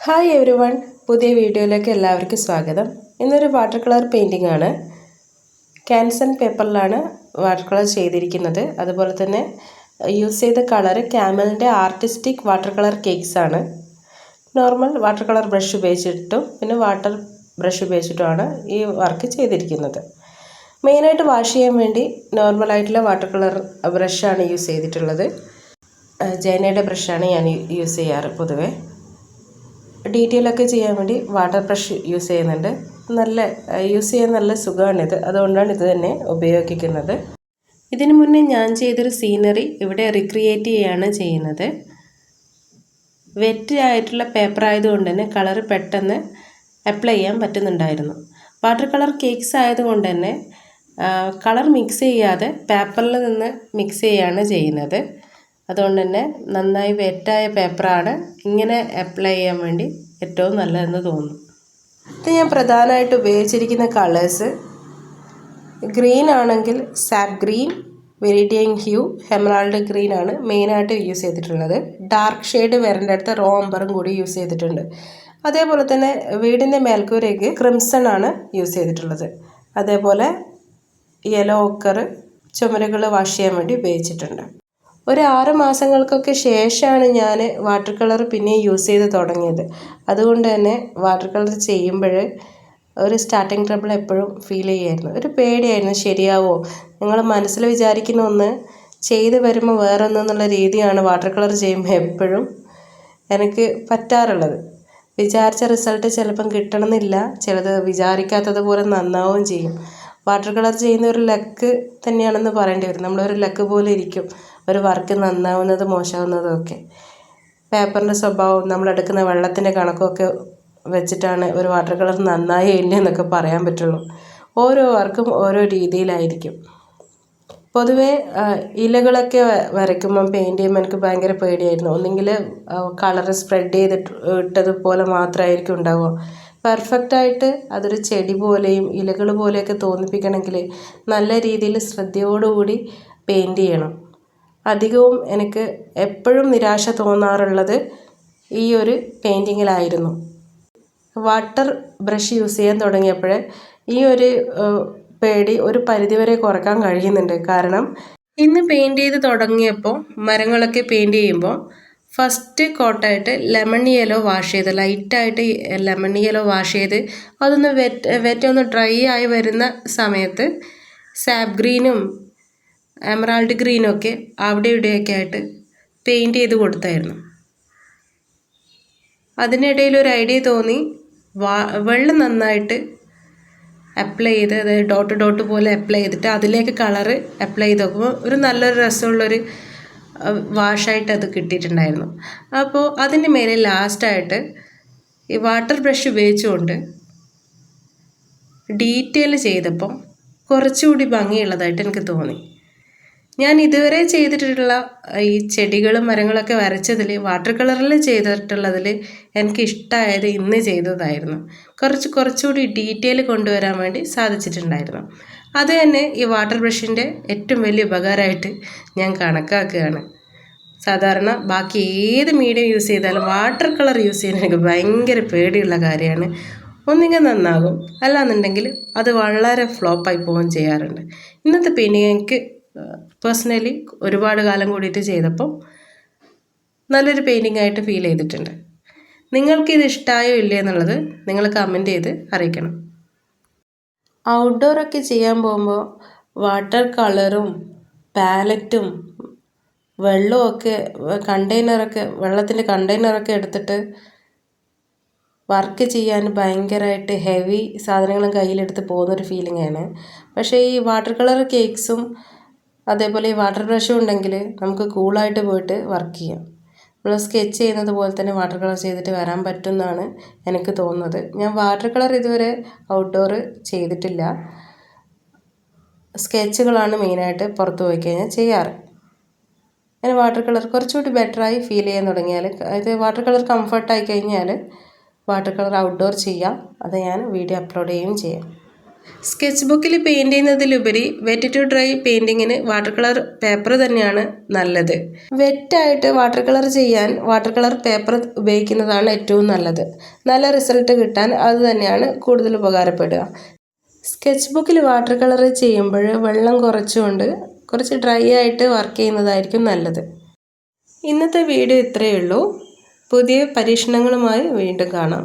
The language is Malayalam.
ഹായ് എവരി വൺ, പുതിയ വീഡിയോയിലേക്ക് എല്ലാവർക്കും സ്വാഗതം. ഇന്നൊരു വാട്ടർ കളർ പെയിൻറ്റിംഗ് ആണ്. ക്യാൻസൺ പേപ്പറിലാണ് വാട്ടർ കളർ ചെയ്തിരിക്കുന്നത്. അതുപോലെ തന്നെ യൂസ് ചെയ്ത കളർ ക്യാമലിൻ്റെ ആർട്ടിസ്റ്റിക് വാട്ടർ കളർ കേക്ക്സ് ആണ്. നോർമൽ വാട്ടർ കളർ ബ്രഷ് ഉപയോഗിച്ചിട്ടും പിന്നെ വാട്ടർ ബ്രഷ് ഉപയോഗിച്ചിട്ടുമാണ് ഈ വർക്ക് ചെയ്തിരിക്കുന്നത്. മെയിനായിട്ട് വാഷ് ചെയ്യാൻ വേണ്ടി നോർമലായിട്ടുള്ള വാട്ടർ കളർ ബ്രഷാണ് യൂസ് ചെയ്തിട്ടുള്ളത്. ജൈനയുടെ ബ്രഷാണ് ഞാൻ യൂസ് ചെയ്യാറ് പൊതുവേ. ഡീറ്റെയിലൊക്കെ ചെയ്യാൻ വേണ്ടി വാട്ടർ ബ്രഷ് യൂസ് ചെയ്യുന്നുണ്ട്. യൂസ് ചെയ്യാൻ നല്ല സുഖമാണിത്, അതുകൊണ്ടാണ് ഇത് തന്നെ ഉപയോഗിക്കുന്നത്. ഇതിനു മുന്നേ ഞാൻ ചെയ്തൊരു സീനറി ഇവിടെ റിക്രിയേറ്റ് ചെയ്യുകയാണ് ചെയ്യുന്നത്. വെറ്റ് ആയിട്ടുള്ള പേപ്പർ ആയതുകൊണ്ട് തന്നെ കളർ പെട്ടെന്ന് അപ്ലൈ ചെയ്യാൻ പറ്റുന്നുണ്ടായിരുന്നു. വാട്ടർ കളർ കേക്ക്സ് ആയതുകൊണ്ട് തന്നെ കളർ മിക്സ് ചെയ്യാതെ പേപ്പറിൽ നിന്ന് മിക്സ് ചെയ്യുകയാണ് ചെയ്യുന്നത്. അതുകൊണ്ട് തന്നെ നന്നായി വെറ്റായ പേപ്പറാണ് ഇങ്ങനെ അപ്ലൈ ചെയ്യാൻ വേണ്ടി ഏറ്റവും നല്ലതെന്ന് തോന്നുന്നു. ഇത് ഞാൻ പ്രധാനമായിട്ട് ഉപയോഗിച്ചിരിക്കുന്ന കളേഴ്സ് ഗ്രീൻ ആണെങ്കിൽ സാപ്പ് ഗ്രീൻ, വെരിഡിയൻ ഹ്യൂ, ഹെമറാൾഡ് ഗ്രീൻ ആണ് മെയിനായിട്ട് യൂസ് ചെയ്തിട്ടുള്ളത്. ഡാർക്ക് ഷെയ്ഡ് വരേണ്ട അടുത്ത് റോംബറും കൂടി യൂസ് ചെയ്തിട്ടുണ്ട്. അതേപോലെ തന്നെ വീടിൻ്റെ മേൽക്കൂരയ്ക്ക് ക്രിംസൺ ആണ് യൂസ് ചെയ്തിട്ടുള്ളത്. അതേപോലെ യെല്ലോ ഓക്കർ ചുമരുകൾ വാഷ് ചെയ്യാൻ വേണ്ടി ഉപയോഗിച്ചിട്ടുണ്ട്. ഒരു 6 മാസങ്ങൾക്കൊക്കെ ശേഷമാണ് ഞാൻ വാട്ടർ കളർ പിന്നെ യൂസ് ചെയ്ത് തുടങ്ങിയത്. അതുകൊണ്ട് തന്നെ വാട്ടർ കളർ ചെയ്യുമ്പോൾ ഒരു സ്റ്റാർട്ടിങ് ട്രബിൾ എപ്പോഴും ഫീൽ ചെയ്യായിരുന്നു. ഒരു പേടിയായിരുന്നു, ശരിയാവോ, നിങ്ങൾ മനസ്സിൽ വിചാരിക്കുന്ന ഒന്ന് ചെയ്ത് വരുമ്പോൾ വേറൊന്നെന്നുള്ള രീതിയാണ് വാട്ടർ കളർ ചെയ്യുമ്പോൾ എപ്പോഴും എനിക്ക് പറ്റാറുള്ളത്. വിചാരിച്ച റിസൾട്ട് ചിലപ്പം കിട്ടണമെന്നില്ല, ചിലത് വിചാരിക്കാത്തതുപോലെ നന്നാവുകയും ചെയ്യും. വാട്ടർ കളർ ചെയ്യുന്ന ഒരു ലക്ക് തന്നെയാണെന്ന് പറയേണ്ടി വരും. നമ്മളൊരു ലക്ക് പോലെ ഇരിക്കും ഒരു വർക്ക് നന്നാവുന്നതും മോശമാവുന്നതും ഒക്കെ. പേപ്പറിൻ്റെ സ്വഭാവം, നമ്മളെടുക്കുന്ന വെള്ളത്തിൻ്റെ കണക്കൊക്കെ വെച്ചിട്ടാണ് ഒരു വാട്ടർ കളർ നന്നായി ഇല്ല എന്നൊക്കെ പറയാൻ പറ്റുള്ളൂ. ഓരോ വർക്കും ഓരോ രീതിയിലായിരിക്കും. പൊതുവേ ഇലകളൊക്കെ വരയ്ക്കുമ്പം പെയിൻറ്റ് ചെയ്യുമ്പോൾ എനിക്ക് ഭയങ്കര പേടിയായിരുന്നു. ഒന്നെങ്കിൽ കളർ സ്പ്രെഡ് ചെയ്തിട്ട് ഇട്ടതുപോലെ മാത്രമായിരിക്കും ഉണ്ടാവുക. പെർഫെക്റ്റായിട്ട് അതൊരു ചെടി പോലെയും ഇലകൾ പോലെയൊക്കെ തോന്നിപ്പിക്കണമെങ്കിൽ നല്ല രീതിയിൽ ശ്രദ്ധയോടുകൂടി പെയിൻറ്റ് ചെയ്യണം. അധികവും എനിക്ക് എപ്പോഴും നിരാശ തോന്നാറുള്ളത് ഈ ഒരു പെയിൻറ്റിങ്ങിലായിരുന്നു. വാട്ടർ ബ്രഷ് യൂസ് ചെയ്യാൻ തുടങ്ങിയപ്പോൾ ഈ ഒരു പേടി ഒരു പരിധിവരെ കുറക്കാൻ കഴിയുന്നുണ്ട്. കാരണം ഇന്ന് പെയിൻറ്റ് ചെയ്ത് തുടങ്ങിയപ്പോൾ മരങ്ങളൊക്കെ പെയിൻറ്റ് ചെയ്യുമ്പോൾ ഫസ്റ്റ് കോട്ടായിട്ട് ലെമൺ യെല്ലോ വാഷ് ചെയ്ത്, ലൈറ്റായിട്ട് ലെമൺ യെല്ലോ വാഷ് ചെയ്ത് അതൊന്ന് വെറ്റൊന്ന് ഡ്രൈ ആയി വരുന്ന സമയത്ത് സാപ്പ് ഗ്രീനും എമറാൾഡ് ഗ്രീനും ഒക്കെ അവിടെ ഇവിടെയൊക്കെ ആയിട്ട് പെയിൻറ്റ് ചെയ്ത് കൊടുത്തായിരുന്നു. അതിനിടയിൽ ഒരു ഐഡിയ തോന്നി, വെള്ളം നന്നായിട്ട് അപ്ലൈ ചെയ്ത്, അതായത് ഡോട്ട് പോലെ അപ്ലൈ ചെയ്തിട്ട് അതിലേക്ക് കളറ് അപ്ലൈ ചെയ്ത് നോക്കുമ്പോൾ ഒരു നല്ലൊരു രസമുള്ളൊരു വാഷായിട്ട് അത് കിട്ടിയിട്ടുണ്ടായിരുന്നു. അപ്പോൾ അതിൻ്റെ മേലെ ലാസ്റ്റായിട്ട് ഈ വാട്ടർ ബ്രഷ് ഉപയോഗിച്ചുകൊണ്ട് ഡീറ്റെയിൽ ചെയ്തപ്പോൾ കുറച്ചുകൂടി ഭംഗിയുള്ളതായിട്ട് എനിക്ക് തോന്നി. ഞാൻ ഇതുവരെ ചെയ്തിട്ടുള്ള ഈ ചെടികളും മരങ്ങളൊക്കെ വരച്ചതിൽ വാട്ടർ കളറിൽ ചെയ്തിട്ടുള്ളതിൽ എനിക്ക് ഇഷ്ടമായത് ഇന്ന് ചെയ്തതായിരുന്നു. കുറച്ചുകൂടി ഡീറ്റെയിൽ കൊണ്ടുവരാൻ വേണ്ടി സാധിച്ചിട്ടുണ്ടായിരുന്നു. അത് തന്നെ ഈ വാട്ടർ ബ്രഷിൻ്റെ ഏറ്റവും വലിയ ഉപകാരമായിട്ട് ഞാൻ കണക്കാക്കുകയാണ്. സാധാരണ ബാക്കി ഏത് മീഡിയം യൂസ് ചെയ്താലും വാട്ടർ കളർ യൂസ് ചെയ്യാൻ എനിക്ക് ഭയങ്കര പേടിയുള്ള കാര്യമാണ്. ഒന്നുകിൽ നന്നാകും, അല്ലാന്നുണ്ടെങ്കിൽ അത് വളരെ ഫ്ലോപ്പായി പോവുകയും ചെയ്യാറുണ്ട്. ഇന്നത്തെ പെയിൻറ്റിങ് എനിക്ക് പേഴ്സണലി ഒരുപാട് കാലം കൂടിയിട്ട് ചെയ്തപ്പോൾ നല്ലൊരു പെയിൻറ്റിംഗ് ആയിട്ട് ഫീൽ ചെയ്തിട്ടുണ്ട്. നിങ്ങൾക്കിത് ഇഷ്ടമായോ ഇല്ലേ എന്നുള്ളത് നിങ്ങൾ കമൻറ്റ് ചെയ്ത് അറിയിക്കണം. ഔട്ട്ഡോറൊക്കെ ചെയ്യാൻ പോകുമ്പോൾ വാട്ടർ കളറും പാലറ്റും വെള്ളമൊക്കെ വെള്ളത്തിൻ്റെ കണ്ടെയ്നറൊക്കെ എടുത്തിട്ട് വർക്ക് ചെയ്യാൻ ഭയങ്കരമായിട്ട് ഹെവി സാധനങ്ങളും കയ്യിലെടുത്ത് പോകുന്നൊരു ഫീലിംഗാണ്. പക്ഷേ ഈ വാട്ടർ കളർ കേക്ക്സും അതേപോലെ ഈ വാട്ടർ ബ്രഷും ഉണ്ടെങ്കിൽ നമുക്ക് കൂളായിട്ട് പോയിട്ട് വർക്ക് ചെയ്യാം. നമ്മൾ സ്കെച്ച് ചെയ്യുന്നത് പോലെ തന്നെ വാട്ടർ കളർ ചെയ്തിട്ട് വരാൻ പറ്റുമെന്നാണ് എനിക്ക് തോന്നുന്നത്. ഞാൻ വാട്ടർ കളർ ഇതുവരെ ഔട്ട്ഡോർ ചെയ്തിട്ടില്ല. സ്കെച്ചുകളാണ് മെയിനായിട്ട് പുറത്ത് പോയി കഴിഞ്ഞാൽ ചെയ്യാറ്. ഞാൻ വാട്ടർ കളർ കുറച്ചുകൂടി ബെറ്ററായി ഫീൽ ചെയ്യാൻ തുടങ്ങിയാൽ, അതായത് വാട്ടർ കളർ കംഫർട്ടായി കഴിഞ്ഞാൽ വാട്ടർ കളർ ഔട്ട്ഡോർ ചെയ്യാം. അത് ഞാൻ വീഡിയോ അപ്ലോഡ് ചെയ്യുകയും ചെയ്യാം. സ്കെച്ച് ബുക്കിൽ പെയിൻറ് ചെയ്യുന്നതിലുപരി വെറ്റ് ടു ഡ്രൈ പെയിൻറ്റിങ്ങിന് വാട്ടർ കളർ പേപ്പർ തന്നെയാണ് നല്ലത്. വെറ്റായിട്ട് വാട്ടർ കളർ ചെയ്യാൻ വാട്ടർ കളർ പേപ്പർ ഉപയോഗിക്കുന്നതാണ് ഏറ്റവും നല്ലത്. നല്ല റിസൾട്ട് കിട്ടാൻ അത് തന്നെയാണ് കൂടുതൽ ഉപകാരപ്പെടുക. സ്കെച്ച് ബുക്കിൽ വാട്ടർ കളർ ചെയ്യുമ്പോൾ വെള്ളം കുറച്ചുകൊണ്ട് കുറച്ച് ഡ്രൈ ആയിട്ട് വർക്ക് ചെയ്യുന്നതായിരിക്കും നല്ലത്. ഇന്നത്തെ വീഡിയോ ഇത്രയേ ഉള്ളൂ. പുതിയ പരീക്ഷണങ്ങളുമായി വീണ്ടും കാണാം.